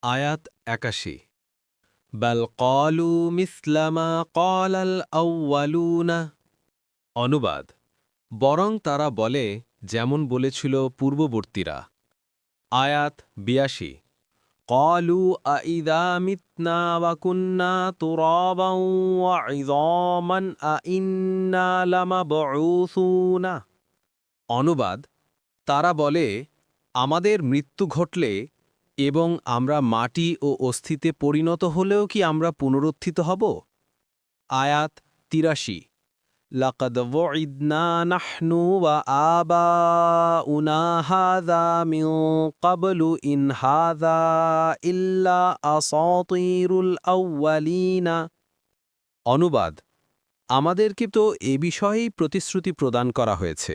আয়াত ৮১ বাল ক্বালু মিসলা মা ক্বালাল আউয়ালুনা। অনুবাদ, বরং তারা বলে যেমন বলেছিল পূর্ববর্তীরা। আয়াত ৮২ ক্বালু আইযা মিতনা ওয়া কুন্না তুরাবান ওয়া ইযামান আইন্না লামাবউসুনা। অনুবাদ, তারা বলে, আমাদের মৃত্যু ঘটলে এবং আমরা মাটি ও অস্থিতে পরিণত হলেও কি আমরা পুনরুত্থিত হব? আয়াত ৮৩ লাকাদ ওয়িদনা নাহনু ওয়া আবাউনা হাযা মিন ক্বাবলু ইন হাযা ইল্লা আসাতীরুল আউয়ালিনা। অনুবাদ, আমাদেরকে তো এ বিষয়েই প্রতিশ্রুতি প্রদান করা হয়েছে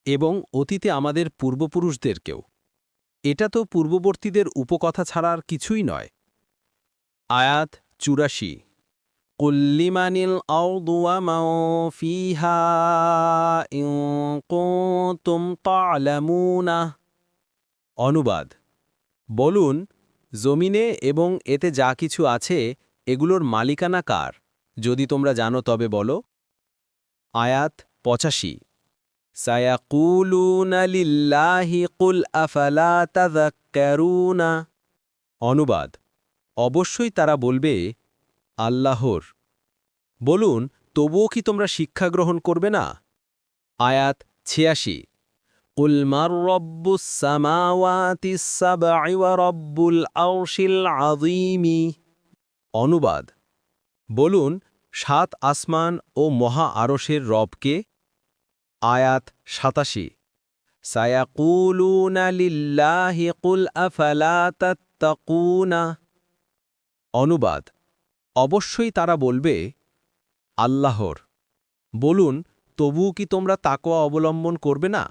এবং অতীতে আমাদের পূর্বপুরুষদেরকেও। এটা তো পূর্ববর্তীদের উপকথা ছাড়া আর কিছুই নয়। আয়াত ৮৪ কুল্লিমানিল আরদু ওয়া মান ফিহা ইন কুনতুম তা'লামুনা। অনুবাদ, বলুন, জমিনে এবং এতে যা কিছু আছে এগুলোর মালিকানা কার, যদি তোমরা জানো তবে বলো। আয়াত ৮৫ সায়াকুলুনা লিল্লাহি কুল আফালা তাযাক্কারুনা। অনুবাদ, অবশ্যই তারা বলবে আল্লাহর। বলুন, তবুও কি তোমরা শিক্ষা গ্রহণ করবে না? আয়াত ৮৬ কুল মার রব্বুস সামাওয়াতিস সাবঈ ওয়া রব্বুল আরশিল আযীমি। অনুবাদ, বলুন, ৭ আসমান ও মহা আরশের রবকে। আয়াত ৮৭ সায়াকুলুনা লিল্লাহি কুল আফালা তাত্তাকুনা। অনুবাদ, অবশ্যই তারা বলবে আল্লাহর। বলুন, তবুও কি তোমরা তাকওয়া অবলম্বন করবে না?